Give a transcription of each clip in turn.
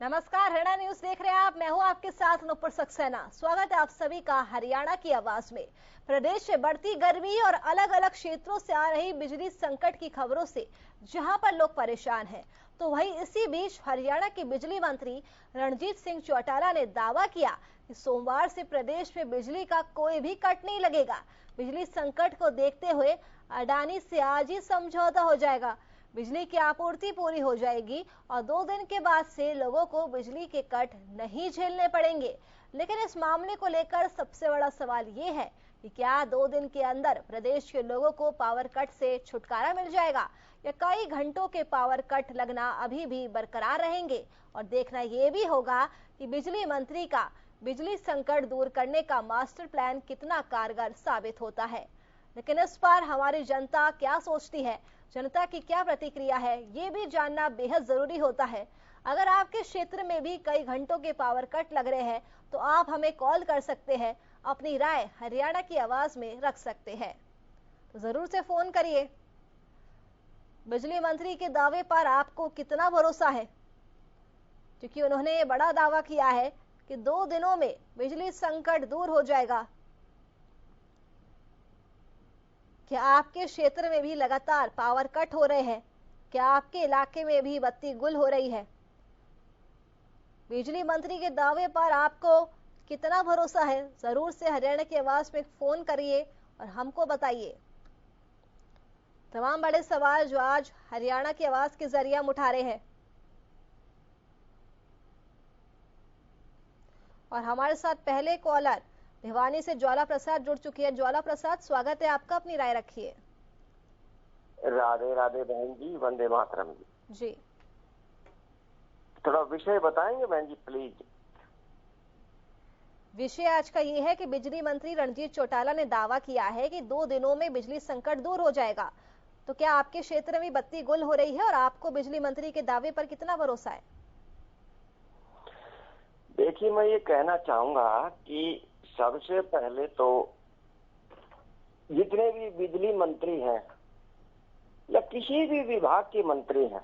नमस्कार, हरियाणा न्यूज देख रहे हैं आप। मैं हूं आपके साथ नुपुर सक्सेना। स्वागत है आप सभी का हरियाणा की आवाज में। प्रदेश से बढ़ती गर्मी और अलग अलग क्षेत्रों से आ रही बिजली संकट की खबरों से जहां पर लोग परेशान हैं, तो वहीं इसी बीच हरियाणा के बिजली मंत्री रणजीत सिंह चौटाला ने दावा किया कि सोमवार से प्रदेश में बिजली का कोई भी कट नहीं लगेगा। बिजली संकट को देखते हुए अडानी से आज ही समझौता हो जाएगा। बिजली की आपूर्ति पूरी हो जाएगी और 2 दिन के बाद से लोगों को बिजली के कट नहीं झेलने पड़ेंगे। लेकिन इस मामले को लेकर सबसे बड़ा सवाल ये है कि क्या 2 दिन के अंदर प्रदेश के लोगों को पावर कट से छुटकारा मिल जाएगा या कई घंटों के पावर कट लगना अभी भी बरकरार रहेंगे। और देखना ये भी होगा कि बिजली मंत्री का बिजली संकट दूर करने का मास्टर प्लान कितना कारगर साबित होता है। लेकिन इस पर हमारी जनता क्या सोचती है, जनता की क्या प्रतिक्रिया है, ये भी जानना बेहद जरूरी होता है। अगर आपके क्षेत्र में भी कई घंटों के पावर कट लग रहे हैं तो आप हमें कॉल कर सकते हैं, अपनी राय हरियाणा की आवाज में रख सकते हैं, तो जरूर से फोन करिए। बिजली मंत्री के दावे पर आपको कितना भरोसा है, क्योंकि उन्होंने ये बड़ा दावा किया है कि 2 दिनों में बिजली संकट दूर हो जाएगा। क्या आपके क्षेत्र में भी लगातार पावर कट हो रहे हैं? क्या आपके इलाके में भी बत्ती गुल हो रही है? बिजली मंत्री के दावे पर आपको कितना भरोसा है? जरूर से हरियाणा की आवाज में फोन करिए और हमको बताइए। तमाम बड़े सवाल जो आज हरियाणा की आवाज के जरिए हम उठा रहे हैं। और हमारे साथ पहले कॉलर भिवानी से ज्वाला प्रसाद जुड़ चुकी है। ज्वाला प्रसाद, स्वागत है आपका, अपनी राय रखिए। राधे राधे बहन जी, वंदे मातरम जी। थोड़ा विषय बताएंगे बहन जी प्लीज। विषय आज का ये है कि बिजली मंत्री रणजीत चौटाला ने दावा किया है कि 2 दिनों में बिजली संकट दूर हो जाएगा। तो क्या आपके क्षेत्र में बत्ती गुल हो रही है और आपको बिजली मंत्री के दावे पर कितना भरोसा है? देखिए, मैं ये कहना चाहूंगा कि सबसे पहले तो जितने भी बिजली मंत्री हैं या किसी भी विभाग के मंत्री हैं,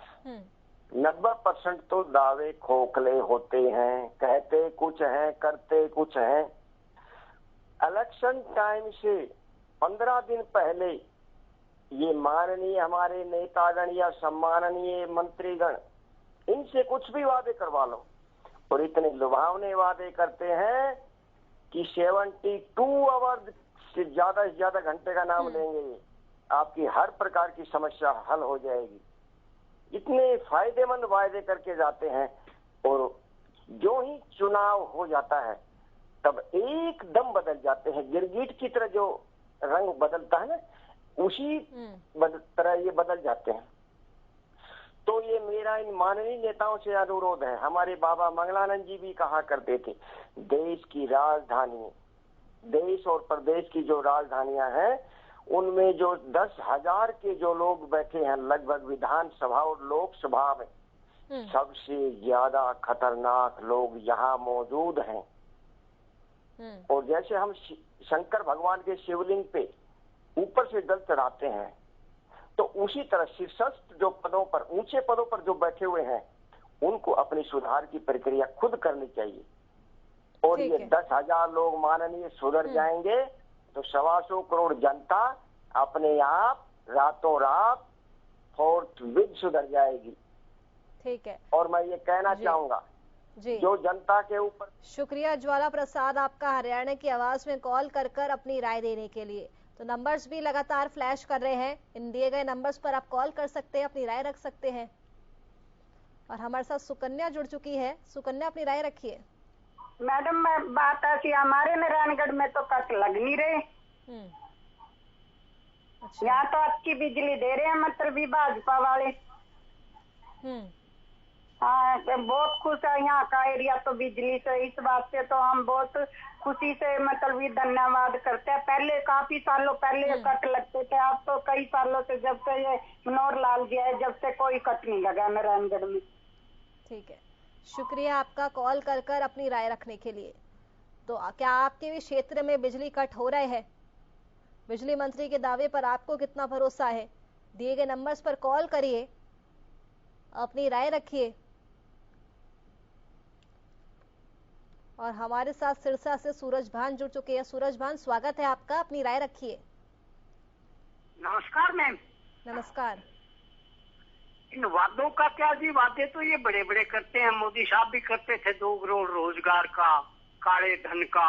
90% तो दावे खोखले होते हैं, कहते कुछ हैं, करते कुछ हैं। इलेक्शन टाइम से 15 दिन पहले ये माननीय हमारे नेतागण या सम्माननीय मंत्रीगण, इनसे कुछ भी वादे करवा लो और इतने लुभावने वादे करते हैं कि 72 आवर से ज्यादा घंटे का नाम लेंगे, आपकी हर प्रकार की समस्या हल हो जाएगी। इतने फायदेमंद वायदे करके जाते हैं और जो ही चुनाव हो जाता है तब एकदम बदल जाते हैं। गिरगिट की तरह जो रंग बदलता है ना, उसी तरह ये बदल जाते हैं। तो ये मेरा इन माननीय नेताओं से अनुरोध है। हमारे बाबा मंगलानंद जी भी कहा करते थे, देश की राजधानी, देश और प्रदेश की जो राजधानियां हैं उनमें जो 10,000 के जो लोग बैठे हैं लगभग विधानसभा और लोकसभा में, सबसे ज्यादा खतरनाक लोग यहाँ मौजूद हैं। और जैसे हम शंकर भगवान के शिवलिंग पे ऊपर से जल चढ़ाते हैं, तो उसी तरह शीर्षस्थ जो पदों पर, ऊंचे पदों पर जो बैठे हुए हैं, उनको अपनी सुधार की प्रक्रिया खुद करनी चाहिए। और ये 10,000 लोग माननीय सुधर जाएंगे तो 125 करोड़ जनता अपने आप रातों रात फोर्थविथ सुधर जाएगी। ठीक है। और मैं ये कहना चाहूंगा जो जनता के ऊपर। शुक्रिया ज्वाला प्रसाद आपका, हरियाणा की आवाज में कॉल कर अपनी राय देने के लिए। तो नंबर्स भी लगातार फ्लैश कर रहे हैं, इन दिए गए नंबर्स पर आप कॉल कर सकते हैं, अपनी राय रख सकते हैं। और हमारे साथ सुकन्या जुड़ चुकी है। सुकन्या, अपनी राय रखिए। मैडम, मैं बात ऐसी, हमारे नारायणगढ़ में तो कट लग नहीं रहे। अच्छा। यहाँ तो अच्छी बिजली दे रहे हैं, मतलब भी भाजपा वाले। हाँ, बहुत खुश है यहाँ का एरिया तो बिजली से। इस बात से तो हम बहुत खुशी से मतलब भी धन्यवाद करते हैं। पहले काफी सालों पहले कट लगते थे, अब तो कई सालों से, जब से ये मनोहर लाल जी है, जब से कोई कट नहीं लगा नारायणगढ़ में। ठीक है, शुक्रिया आपका कॉल कर अपनी राय रखने के लिए। तो क्या आपके भी क्षेत्र में बिजली कट हो रहे हैं? बिजली मंत्री के दावे पर आपको कितना भरोसा है? दिए गए नंबर्स पर कॉल करिए, अपनी राय रखिए। और हमारे साथ सिरसा से सूरज भान जुड़ चुके हैं। सूरज भान, स्वागत है आपका, अपनी राय रखिए। नमस्कार मैम। नमस्कार। इन वादों का क्या जी, वादे तो ये बड़े बड़े करते हैं, मोदी साहब भी करते थे 2 करोड़ रोजगार का, काले धन का,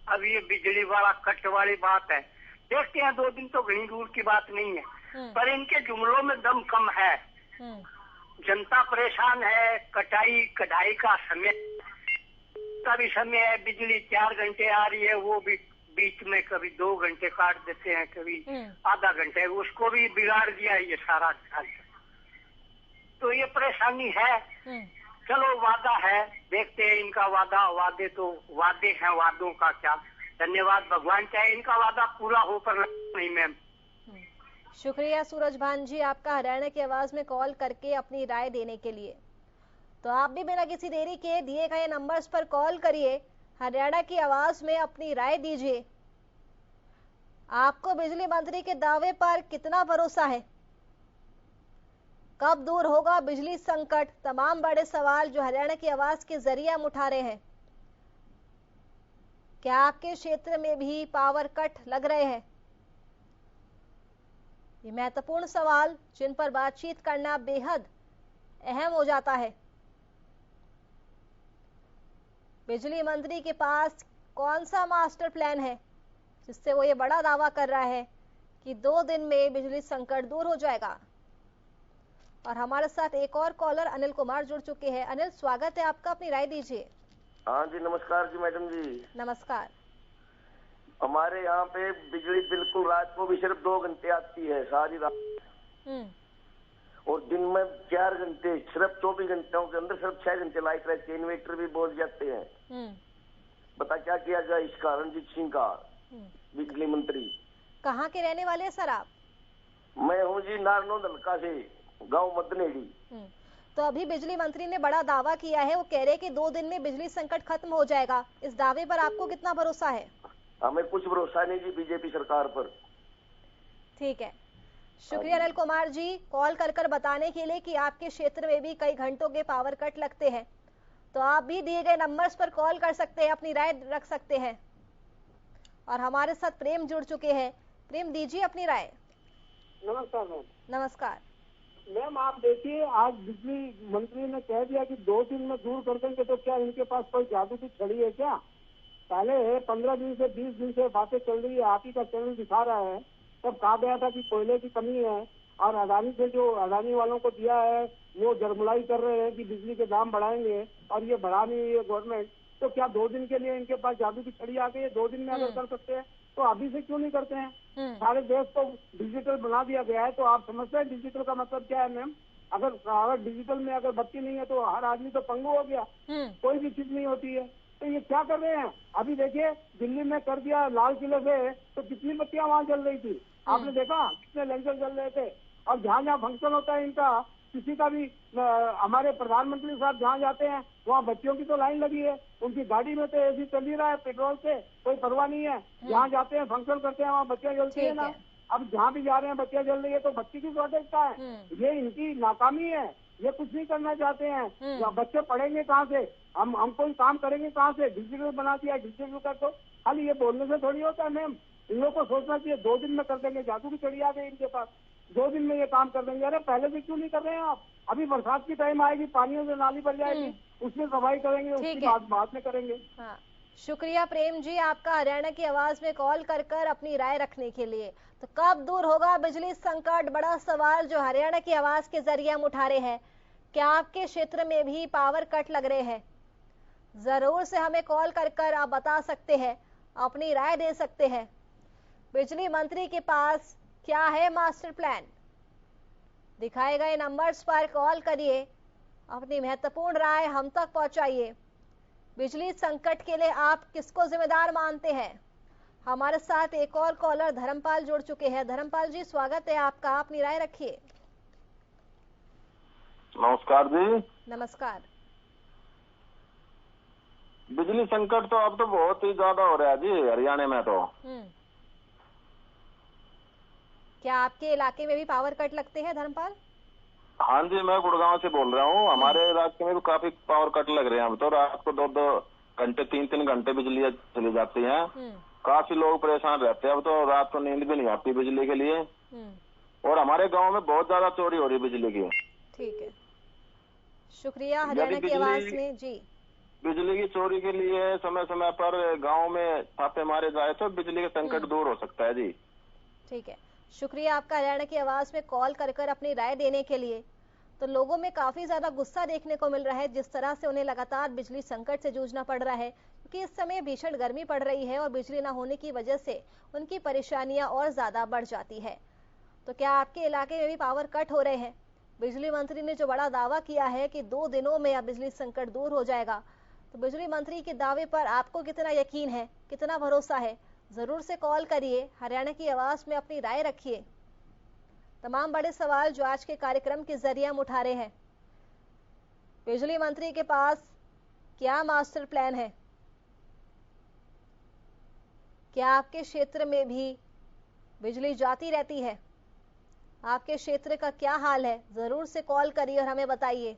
अब ये बिजली वाला कट वाली बात है। देखते हैं 2 दिन तो घनी दूर की बात नहीं है, पर इनके जुमलों में दम कम है। जनता परेशान है, कटाई कढ़ाई का समय का भी समय है, बिजली 4 घंटे आ रही है, वो भी बीच में कभी 2 घंटे काट देते हैं, कभी आधा घंटे, उसको भी बिगाड़ दिया ये सारा। तो ये परेशानी है। चलो वादा है, देखते हैं इनका वादा, वादे तो वादे हैं, वादों का क्या। धन्यवाद, भगवान चाहे इनका वादा पूरा हो, पर नहीं मैम। शुक्रिया सूरज भान जी आपका हरियाणा की आवाज में कॉल करके अपनी राय देने के लिए। तो आप भी बिना किसी देरी के दिए गए नंबर्स पर कॉल करिए, हरियाणा की आवाज में अपनी राय दीजिए। आपको बिजली मंत्री के दावे पर कितना भरोसा है? कब दूर होगा बिजली संकट? तमाम बड़े सवाल जो हरियाणा की आवाज के जरिए हम उठा रहे हैं। क्या आपके क्षेत्र में भी पावर कट लग रहे हैं? ये महत्वपूर्ण सवाल जिन पर बातचीत करना बेहद अहम हो जाता है। बिजली मंत्री के पास कौन सा मास्टर प्लान है जिससे वो ये बड़ा दावा कर रहा है कि 2 दिन में बिजली संकट दूर हो जाएगा? और हमारे साथ एक और कॉलर अनिल कुमार जुड़ चुके हैं। अनिल, स्वागत है आपका, अपनी राय दीजिए। हाँ जी, नमस्कार जी मैडम जी। नमस्कार। हमारे यहाँ पे बिजली बिल्कुल रात को भी सिर्फ 2 घंटे आती है, सारी रात, और दिन में 4 घंटे, सिर्फ 24 घंटों के अंदर सिर्फ 6 घंटे लाइट रहती है। इन्वर्टर भी बोल जाते हैं। बता क्या किया जाए इसका? रणजीत सिंह का बिजली मंत्री। कहाँ के रहने वाले हैं सर आप? मैं हूँ जी नारनौंद हल्का से, गांव मदनेड़ी। तो अभी बिजली मंत्री ने बड़ा दावा किया है, वो कह रहे हैं कि 2 दिन में बिजली संकट खत्म हो जाएगा। इस दावे पर आपको कितना भरोसा है? हमें कुछ भरोसा नहीं जी बीजेपी सरकार पर। ठीक है, शुक्रिया अनिल कुमार जी कॉल कर बताने के लिए कि आपके क्षेत्र में भी कई घंटों के पावर कट लगते हैं। तो आप भी दिए गए नंबर्स पर कॉल कर सकते हैं, अपनी राय रख सकते हैं। और हमारे साथ प्रेम जुड़ चुके हैं। प्रेम, दीजिए अपनी राय। नमस्कार मैम। नमस्कार मैम, आप देखिए, आज बिजली मंत्री ने कह दिया कि 2 दिन में दूर कर देंगे, तो क्या इनके पास कोई जादू की छड़ी है क्या? पहले 15 दिन से 20 दिन से बातें चल रही है, आप ही का चैनल दिखा रहा है। तब कहा गया था कि कोयले की कमी है, और अडानी से जो अडानी वालों को दिया है वो जरमलाई कर रहे हैं कि बिजली के दाम बढ़ाएंगे, और ये बढ़ा नहीं है गवर्नमेंट। तो क्या 2 दिन के लिए इनके पास जादू की छड़ी आ गई है? 2 दिन में अगर कर सकते हैं तो अभी से क्यों नहीं करते हैं? सारे देश को डिजिटल बना दिया गया है। तो आप समझते हैं डिजिटल का मतलब क्या है मैम? अगर डिजिटल में अगर बत्ती नहीं है तो हर आदमी तो पंगु हो गया, कोई भी चीज नहीं होती है। तो ये क्या कर रहे हैं? अभी देखिए, दिल्ली में कर दिया लाल किले से, तो कितनी बत्तियां वहाँ जल रही थी, आपने देखा कितने लेंसर जल रहे थे। और जहाँ जहाँ फंक्शन होता है इनका, किसी का भी, हमारे प्रधानमंत्री साहब जहाँ जाते हैं वहाँ बच्चियों की तो लाइन लगी है, उनकी गाड़ी में तो एसी चल ही रहा है, पेट्रोल से कोई परवाह नहीं है। जहाँ जाते हैं फंक्शन करते हैं वहाँ बच्चियां जलती है ना। अब जहाँ भी जा रहे हैं बच्चियां जल रही है, तो बच्ची की शॉर्टेज का है। ये इनकी नाकामी है, ये कुछ नहीं करना चाहते हैं। बच्चे पढ़ेंगे कहाँ से? हम कोई काम करेंगे कहाँ से? डिजिटल बना दिया, डिजिटल कर दो। खाली ये बोलने से थोड़ी होता है मैम, इन लोगों को सोचना चाहिए 2 दिन में कर देंगे। जादू की छड़ी आ गई इनके पास, 2 दिन में ये काम कर देंगे। अरे पहले से क्यों नहीं कर रहे हैं आप? अभी बरसात की टाइम आएगी, पानियों से नाली भर जाएगी, उसमें सफाई करेंगे, उसकी बात बाद में करेंगे। हाँ, शुक्रिया प्रेम जी आपका हरियाणा की आवाज में कॉल कर अपनी राय रखने के लिए। तो कब दूर होगा बिजली संकट? बड़ा सवाल जो हरियाणा की आवाज के जरिए हम उठा रहे हैं। क्या आपके क्षेत्र में भी पावर कट लग रहे हैं? जरूर से हमें कॉल कर आप बता सकते हैं, अपनी राय दे सकते हैं। बिजली मंत्री के पास क्या है मास्टर प्लान? दिखाए गए नंबर्स पर कॉल करिए, अपनी महत्वपूर्ण राय हम तक पहुंचाइए। बिजली संकट के लिए आप किसको जिम्मेदार मानते हैं? हमारे साथ एक और कॉलर धर्मपाल जुड़ चुके हैं। धर्मपाल जी, स्वागत है आपका, अपनी राय रखिए। नमस्कार जी। नमस्कार। बिजली संकट तो अब तो बहुत ही ज्यादा हो रहा है जी हरियाणा में तो। क्या आपके इलाके में भी पावर कट लगते हैं धर्मपाल? हाँ जी, मैं गुड़गांव से बोल रहा हूँ। हमारे इलाके में भी काफी पावर कट लग रहे हैं। अब तो रात को 2-2 घंटे 3-3 घंटे बिजली चली जाती है। काफी लोग परेशान रहते हैं। अब तो रात को नींद भी नहीं आती बिजली के लिए। और हमारे गांव में बहुत ज्यादा चोरी हो रही है बिजली की। ठीक है, शुक्रिया हरियाणा की आवाज में। जी, बिजली की चोरी के लिए समय समय पर गांव में छापे मारे जाए तो बिजली का संकट दूर हो सकता है। जी ठीक है, शुक्रिया आपका हरियाणा की आवाज में कॉल कर अपनी राय देने के लिए। तो लोगों में काफी ज्यादा गुस्सा देखने को मिल रहा है, जिस तरह से उन्हें लगातार बिजली संकट से जूझना पड़ रहा है, क्योंकि इस समय भीषण गर्मी पड़ रही है और बिजली न होने की वजह से उनकी परेशानियां और ज्यादा बढ़ जाती है। तो क्या आपके इलाके में भी पावर कट हो रहे हैं? बिजली मंत्री ने जो बड़ा दावा किया है कि 2 दिनों में अब बिजली संकट दूर हो जाएगा, तो बिजली मंत्री के दावे पर आपको कितना यकीन है, कितना भरोसा है? जरूर से कॉल करिए, हरियाणा की आवाज में अपनी राय रखिए। तमाम बड़े सवाल जो आज के कार्यक्रम के जरिए हम उठा रहे हैं। बिजली मंत्री के पास क्या मास्टर प्लान है? क्या आपके क्षेत्र में भी बिजली जाती रहती है? आपके क्षेत्र का क्या हाल है? जरूर से कॉल करिए और हमें बताइए।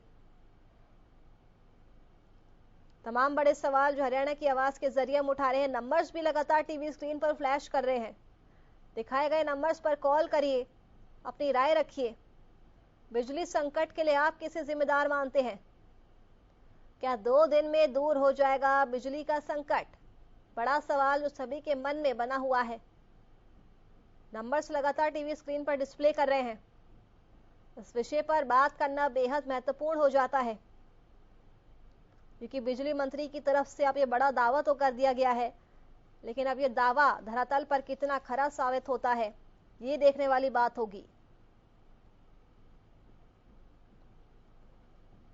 तमाम बड़े सवाल जो हरियाणा की आवाज के जरिए हम उठा रहे हैं। नंबर्स भी लगातार टीवी स्क्रीन पर फ्लैश कर रहे हैं। दिखाए गए नंबर्स पर कॉल करिए, अपनी राय रखिए। बिजली संकट के लिए आप किसे जिम्मेदार मानते हैं? क्या 2 दिन में दूर हो जाएगा बिजली का संकट? बड़ा सवाल जो सभी के मन में बना हुआ है। नंबर्स लगातार टीवी स्क्रीन पर डिस्प्ले कर रहे हैं। इस विषय पर बात करना बेहद महत्वपूर्ण हो जाता है, क्योंकि बिजली मंत्री की तरफ से अब ये बड़ा दावा तो कर दिया गया है, लेकिन अब ये दावा धरातल पर कितना खरा साबित होता है, ये देखने वाली बात होगी।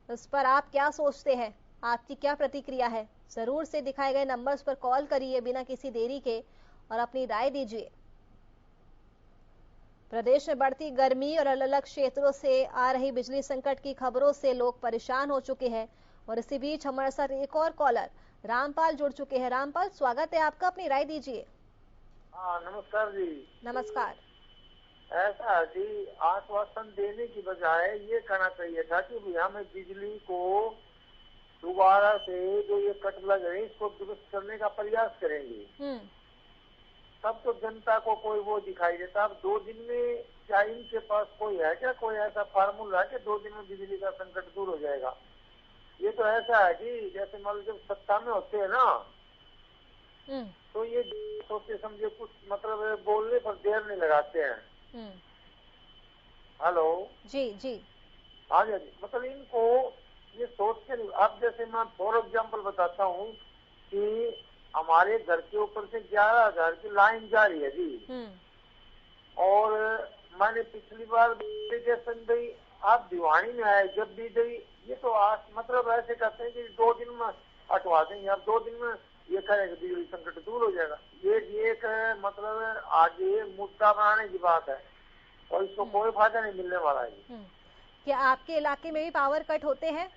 इस पर आप क्या सोचते हैं? आपकी क्या प्रतिक्रिया है? जरूर से दिखाए गए नंबर्स पर कॉल करिए बिना किसी देरी के और अपनी राय दीजिए। प्रदेश में बढ़ती गर्मी और अलग अलग क्षेत्रों से आ रही बिजली संकट की खबरों से लोग परेशान हो चुके हैं, और इसी बीच हमारे साथ एक और कॉलर रामपाल जुड़ चुके हैं। रामपाल, स्वागत है आपका, अपनी राय दीजिए। नमस्कार जी। नमस्कार। ऐसा जी, आश्वासन देने की बजाय ये कहना चाहिए था कि भैया हमें बिजली को दोबारा से जो ये कट लग रही है इसको दुरुस्त करने का प्रयास करेंगे। तब तो जनता को कोई वो दिखाई देता। अब 2 दिन में क्या इनके पास कोई है क्या, कोई ऐसा फार्मूला है कि 2 दिन में बिजली का संकट दूर हो जाएगा? ये तो ऐसा है कि जैसे मान लो जब सत्ता में होते हैं ना, तो ये सोचे समझे कुछ मतलब बोलने पर देर नहीं लगाते हैं। हेलो जी जी, हाँ जी, मतलब इनको ये सोच के नहीं। अब जैसे मैं फॉर एग्जाम्पल बताता हूँ कि हमारे घर के ऊपर से 11,000 की लाइन जा रही है जी, और मैंने पिछली बार एप्लीकेशन दी, आप दिवाणी में आए जब भी दी, ये तो आज मतलब ऐसे कहते हैं कि 2 दिन में हटवा देंगे। अब 2 दिन में ये कहेंगे बिजली संकट दूर हो जाएगा। ये एक मतलब आगे मुद्दा बनाने की बात है, और इसको कोई फायदा नहीं मिलने वाला है। क्या आपके इलाके में भी पावर कट होते हैं?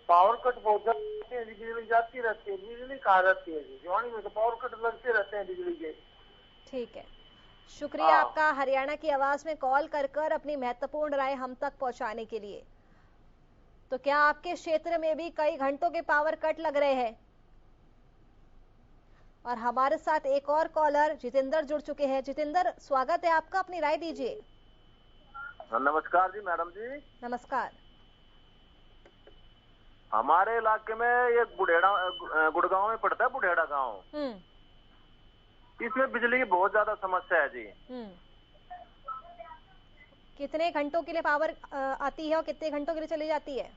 पावर कट बहुत जाते हैं, बिजली जाती रहती है। बिजली कहाँ रहती है जी, दिवाणी में तो पावर कट लगते रहते हैं बिजली के। ठीक है, शुक्रिया आपका हरियाणा की आवाज में कॉल कर अपनी महत्वपूर्ण राय हम तक पहुंचाने के लिए। तो क्या आपके क्षेत्र में भी कई घंटों के पावर कट लग रहे हैं? और हमारे साथ एक और कॉलर जितेंद्र जुड़ चुके हैं। जितेंद्र, स्वागत है आपका, अपनी राय दीजिए। नमस्कार जी मैडम जी। नमस्कार। हमारे इलाके में ये गुड़गांव में पड़ता है, बुढ़ेड़ा गांव। इसमें बिजली की बहुत ज्यादा समस्या है जी। कितने घंटों के लिए पावर आती है और कितने घंटों के लिए चली जाती है?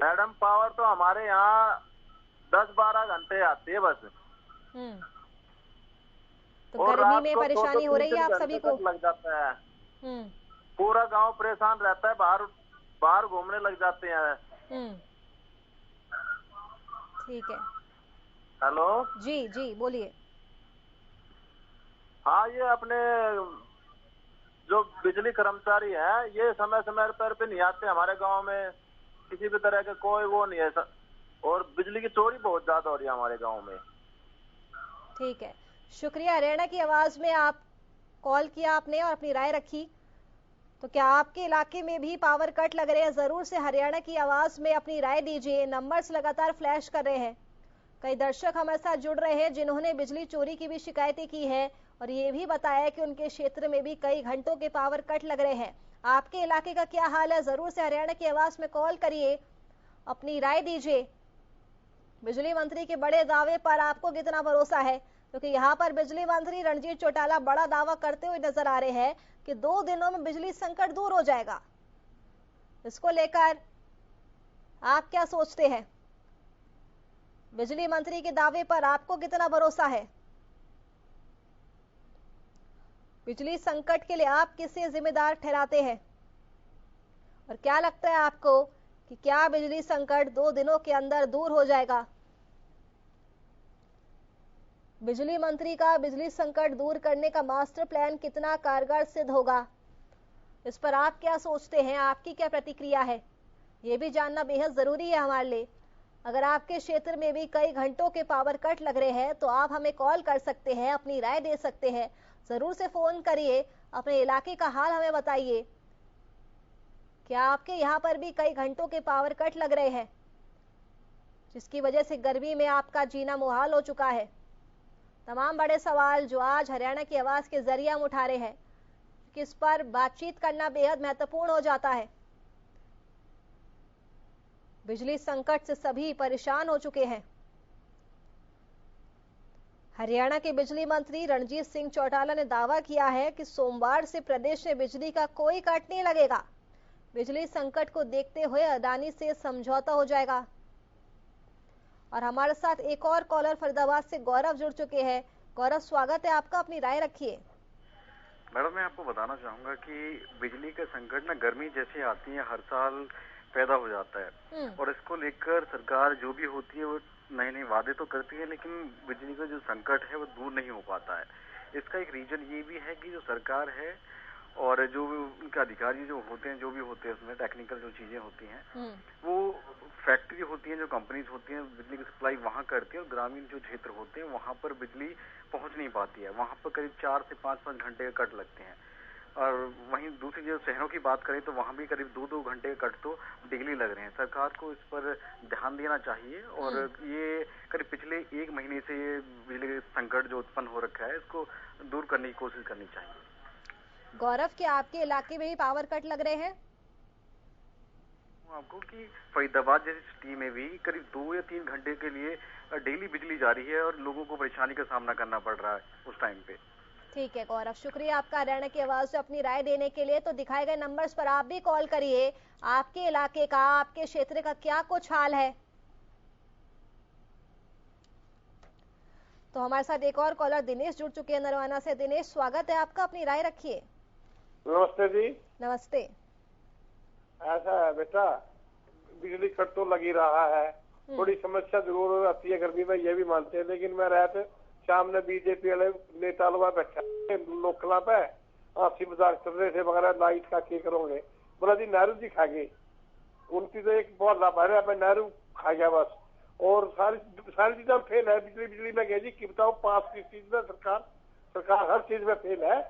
मैडम पावर तो हमारे यहाँ 10-12 घंटे आती है बस। तो गर्मी में परेशानी हो रही है आप सभी को? लग जाता है, पूरा गांव परेशान रहता है, बाहर घूमने लग जाते हैं। ठीक है। हेलो जी जी, बोलिए। हाँ, ये अपने जो बिजली कर्मचारी हैं ये समय समय पर नहीं आते हमारे गांव में, किसी भी तरह का कोई वो नहीं है, और बिजली की चोरी बहुत ज्यादा हो रही है हमारे गांव में। ठीक है, शुक्रिया। हरियाणा की आवाज में आप कॉल किया आपने और अपनी राय रखी। तो क्या आपके इलाके में भी पावर कट लग रहे हैं? जरूर से हरियाणा की आवाज में अपनी राय दीजिए। नंबर्स लगातार फ्लैश कर रहे हैं। कई दर्शक हमारे साथ जुड़ रहे हैं जिन्होंने बिजली चोरी की भी शिकायतें की है और ये भी बताया कि उनके क्षेत्र में भी कई घंटों के पावर कट लग रहे हैं। आपके इलाके का क्या हाल है, जरूर से हरियाणा की आवाज में कॉल करिए, अपनी राय दीजिए। बिजली मंत्री के बड़े दावे पर आपको कितना भरोसा है, क्योंकि यहाँ पर बिजली मंत्री रणजीत चौटाला बड़ा दावा करते हुए नजर आ रहे हैं कि 2 दिनों में बिजली संकट दूर हो जाएगा। इसको लेकर आप क्या सोचते हैं? बिजली मंत्री के दावे पर आपको कितना भरोसा है? बिजली संकट के लिए आप किसे जिम्मेदार ठहराते हैं और क्या लगता है आपको कि क्या बिजली संकट 2 दिनों के अंदर दूर हो जाएगा? बिजली मंत्री का बिजली संकट दूर करने का मास्टर प्लान कितना कारगर सिद्ध होगा, इस पर आप क्या सोचते हैं? आपकी क्या प्रतिक्रिया है, ये भी जानना बेहद जरूरी है हमारे लिए। अगर आपके क्षेत्र में भी कई घंटों के पावर कट लग रहे हैं तो आप हमें कॉल कर सकते हैं, अपनी राय दे सकते हैं। जरूर से फोन करिए, अपने इलाके का हाल हमें बताइए। क्या आपके यहाँ पर भी कई घंटों के पावर कट लग रहे हैं जिसकी वजह से गर्मी में आपका जीना मुहाल हो चुका है? तमाम बड़े सवाल जो आज हरियाणा की आवाज के जरिए हम उठा रहे हैं, किस पर बातचीत करना बेहद महत्वपूर्ण हो जाता है। बिजली संकट से सभी परेशान हो चुके हैं। हरियाणा के बिजली मंत्री रणजीत सिंह चौटाला ने दावा किया है कि सोमवार से प्रदेश में बिजली का कोई कट नहीं लगेगा। बिजली संकट को देखते हुए अडानी से समझौता हो जाएगा। और हमारे साथ एक और कॉलर फरीदाबाद से गौरव जुड़ चुके हैं। गौरव, स्वागत है आपका, अपनी राय रखिए। मैडम, मैं आपको बताना चाहूंगा कि बिजली का संकट ना गर्मी जैसे आती है हर साल पैदा हो जाता है और इसको लेकर सरकार जो भी होती है वो नए नए वादे तो करती है, लेकिन बिजली का जो संकट है वो दूर नहीं हो पाता है। इसका एक रीजन ये भी है कि जो सरकार है और जो उनके अधिकारी जो होते हैं, जो भी होते हैं उसमें टेक्निकल जो चीजें होती हैं वो फैक्ट्री होती हैं, जो कंपनीज होती हैं बिजली की सप्लाई वहां करती है और ग्रामीण जो क्षेत्र होते हैं वहां पर बिजली पहुंच नहीं पाती है। वहां पर करीब 4 से 5 घंटे का कट लगते हैं। और वहीं दूसरी जो शहरों की बात करें तो वहां भी करीब 2 घंटे का कट तो डेली लग रहे हैं। सरकार को इस पर ध्यान देना चाहिए और ये करीब पिछले 1 महीने से ये बिजली संकट जो उत्पन्न हो रखा है इसको दूर करने की कोशिश करनी चाहिए। गौरव, क्या आपके इलाके में भी पावर कट लग रहे हैं? आपको कि फरीदाबाद जैसी सिटी में भी करीब 2 या 3 घंटे के लिए डेली बिजली जा रही है और लोगों को परेशानी का सामना करना पड़ रहा है उस टाइम पे। ठीक है गौरव, शुक्रिया आपका हरियाणा की आवाज से अपनी राय देने के लिए। तो दिखाए गए नंबर्स पर आप भी कॉल करिए। आपके इलाके का, आपके क्षेत्र का क्या कुछ हाल है। तो हमारे साथ एक और कॉलर दिनेश जुड़ चुके हैं नरवाना से। दिनेश, स्वागत है आपका, अपनी राय रखिए। नमस्ते जी। नमस्ते। ऐसा है बेटा, बिजली कट तो लगी रहा है, थोड़ी समस्या जरूर आती है गर्मी में, ये भी मानते हैं, लेकिन मैं रात शाम ने बीजेपी वाले नेता लोग बैठा लोकला पे हंसी मजाक चल रहे थे वगैरह, लाइट का क्या करोगे, बोला जी नेहरू जी खा गए, उनकी तो एक बहुत लाभ है, नेहरू खा गया बस। और सारी चीजें फेल है। बिजली में गया जी कि बताओ, पास की चीज में सरकार हर चीज में फेल है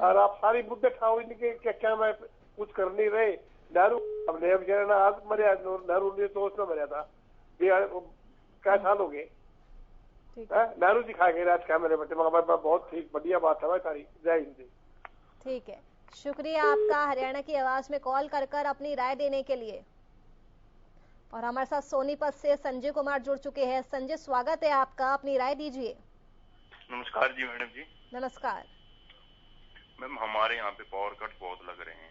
और आप सारी मुद्दे ठाओ इनके क्या मैं कुछ कर नहीं रहे। नेहरू अब आज मरिया, नेहरू ने तो उसमें मरिया था, क्या साल हो गए, नेहरू जी खा गए राज क्या मेरे बेटे, मगर बहुत ठीक बढ़िया बात है भाई तारी। जय हिंद। ठीक है, शुक्रिया आपका हरियाणा की आवाज में कॉल कर अपनी राय देने के लिए। और हमारे साथ सोनीपत से संजय कुमार जुड़ चुके हैं। संजय, स्वागत है आपका, अपनी राय दीजिए। नमस्कार जी मैडम जी। नमस्कार मैम, हमारे यहाँ पे पावर कट बहुत लग रहे हैं।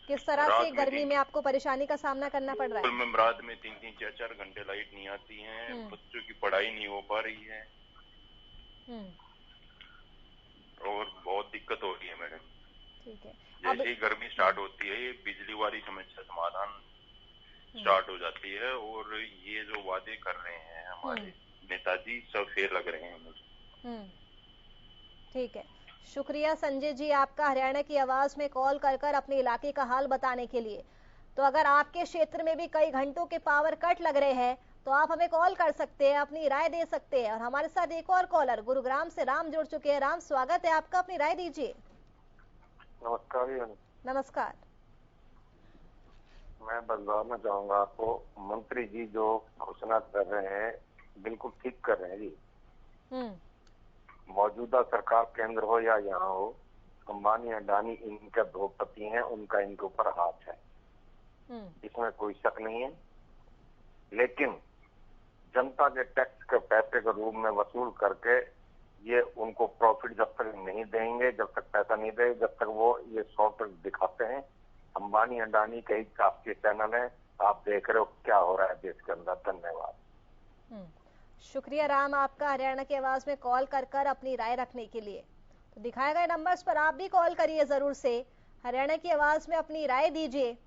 किस तरह से गर्मी में आपको परेशानी का सामना करना पड़ रहा है? मैम, रात में 3-3, 4-4 घंटे लाइट नहीं आती है, बच्चों की पढ़ाई नहीं हो पा रही है और बहुत दिक्कत हो रही है मैडम। ठीक है, जैसे ही गर्मी स्टार्ट होती है ये बिजली वाली समस्या समाधान स्टार्ट हो जाती है और ये जो वादे कर रहे हैं हमारे नेताजी सब फेल लग रहे हैं मुझे। ठीक है, शुक्रिया संजय जी आपका हरियाणा की आवाज में कॉल कर अपने इलाके का हाल बताने के लिए। तो अगर आपके क्षेत्र में भी कई घंटों के पावर कट लग रहे हैं तो आप हमें कॉल कर सकते हैं, अपनी राय दे सकते हैं। और हमारे साथ एक और कॉलर गुरुग्राम से राम जुड़ चुके हैं। राम, स्वागत है आपका, अपनी राय दीजिए। नमस्कार। नमस्कार। मैं बताना चाहूंगा आपको, मंत्री जी जो घोषणा कर रहे हैं बिल्कुल ठीक कर रहे हैं जी। मौजूदा सरकार केंद्र हो या यहाँ हो, अंबानी अडानी इनके उद्योगपति हैं, उनका इनके ऊपर हाथ है, इसमें कोई शक नहीं है। लेकिन जनता के टैक्स के पैसे के रूप में वसूल करके ये उनको प्रॉफिट जब तक नहीं देंगे, जब तक पैसा नहीं देंगे, जब तक वो ये शॉर्ट दिखाते हैं। अंबानी अडानी के ही शासकीय चैनल है, आप देख रहे हो क्या हो रहा है देश के अंदर। धन्यवाद। शुक्रिया राम आपका हरियाणा की आवाज में कॉल कर अपनी राय रखने के लिए। तो दिखाए गए नंबर्स पर आप भी कॉल करिए जरूर से, हरियाणा की आवाज में अपनी राय दीजिए,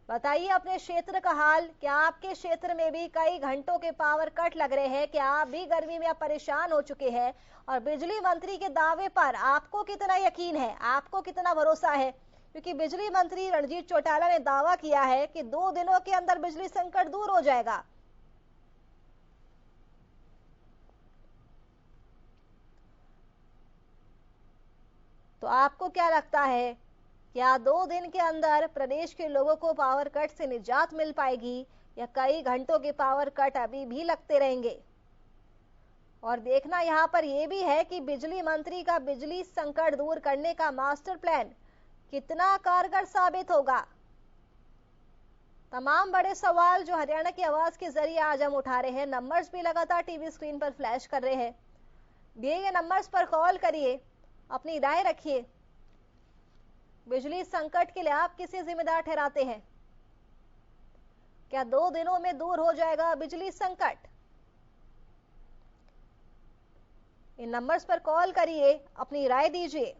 बताइए अपने क्षेत्र का हाल। क्या आपके क्षेत्र में भी कई घंटों के पावर कट लग रहे हैं? क्या आप भी गर्मी में परेशान हो चुके हैं? और बिजली मंत्री के दावे पर आपको कितना यकीन है, आपको कितना भरोसा है? क्योंकि बिजली मंत्री रणजीत चौटाला ने दावा किया है कि 2 दिनों के अंदर बिजली संकट दूर हो जाएगा। तो आपको क्या लगता है, क्या 2 दिन के अंदर प्रदेश के लोगों को पावर कट से निजात मिल पाएगी या कई घंटों के पावर कट अभी भी लगते रहेंगे? और देखना यहाँ पर यह भी है कि बिजली मंत्री का बिजली संकट दूर करने का मास्टर प्लान कितना कारगर साबित होगा। तमाम बड़े सवाल जो हरियाणा की आवाज के जरिए आज हम उठा रहे हैं, नंबर्स भी लगातार टीवी स्क्रीन पर फ्लैश कर रहे हैं। दिए गए नंबर्स पर कॉल करिए, अपनी राय रखिए। बिजली संकट के लिए आप किसे जिम्मेदार ठहराते हैं? क्या 2 दिनों में दूर हो जाएगा बिजली संकट? इन नंबर्स पर कॉल करिए, अपनी राय दीजिए।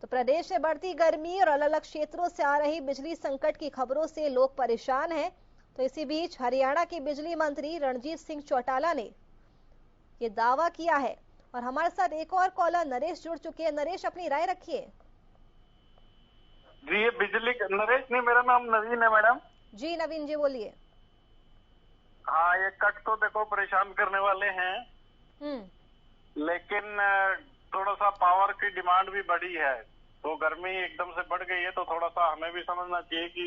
तो प्रदेश में बढ़ती गर्मी और अलग अलग क्षेत्रों से आ रही बिजली संकट की खबरों से लोग परेशान हैं। तो इसी बीच हरियाणा के बिजली मंत्री रणजीत सिंह चौटाला ने ये दावा किया है। और हमारे साथ एक और कॉलर नरेश जुड़ चुके हैं। नरेश, अपनी राय रखिए। जी, ये बिजली नरेश नहीं, मेरा नाम नवीन है मैडम। जी नवीन जी, बोलिए। हाँ, ये कट तो देखो परेशान करने वाले हैं, लेकिन थोड़ा सा पावर की डिमांड भी बढ़ी है, तो गर्मी एकदम से बढ़ गई है, तो थोड़ा सा हमें भी समझना चाहिए कि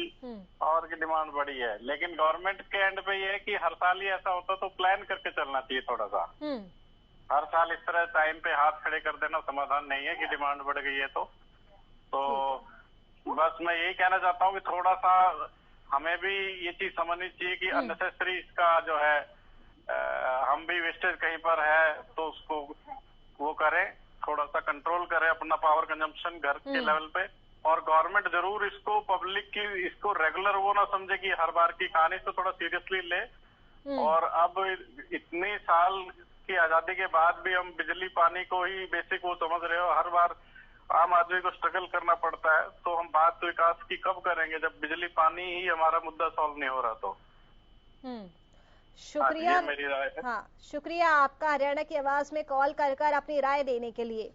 पावर की डिमांड बढ़ी है। लेकिन गवर्नमेंट के एंड पे ये है कि हर साल ही ऐसा होता तो प्लान करके चलना चाहिए थोड़ा सा। हर साल इस तरह टाइम पे हाथ खड़े कर देना समाधान नहीं है कि डिमांड बढ़ गई है तो बस मैं यही कहना चाहता हूँ कि थोड़ा सा हमें भी ये चीज समझनी चाहिए कि अननेसेसरी इसका जो है हम भी वेस्टेज कहीं पर है तो उसको वो करें, थोड़ा सा कंट्रोल करें अपना पावर कंजम्पशन घर के लेवल पे। और गवर्नमेंट जरूर इसको पब्लिक की इसको रेगुलर वो ना समझे कि हर बार की कहानी से थोड़ा सीरियसली ले। और अब इतने साल की आजादी के बाद भी हम बिजली पानी को ही बेसिक वो समझ रहे हो, हर बार आम आदमी को स्ट्रगल करना पड़ता है। तो हम बात तो विकास की कब करेंगे जब बिजली पानी ही हमारा मुद्दा सॉल्व नहीं हो रहा तो। शुक्रिया। मेरी राय है। हाँ, शुक्रिया आपका हरियाणा की आवाज में कॉल कर अपनी राय देने के लिए।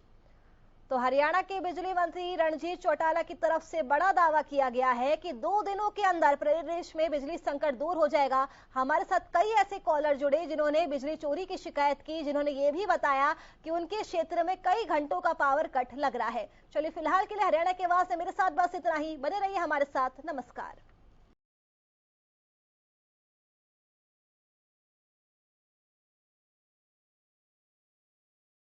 तो हरियाणा के बिजली मंत्री रणजीत चौटाला की तरफ से बड़ा दावा किया गया है कि 2 दिनों के अंदर प्रदेश में बिजली संकट दूर हो जाएगा। हमारे साथ कई ऐसे कॉलर जुड़े जिन्होंने बिजली चोरी की शिकायत की, जिन्होंने ये भी बताया कि उनके क्षेत्र में कई घंटों का पावर कट लग रहा है। चलिए फिलहाल के लिए हरियाणा की आवाज से मेरे साथ बस इतना ही। बने रहिए हमारे साथ। नमस्कार।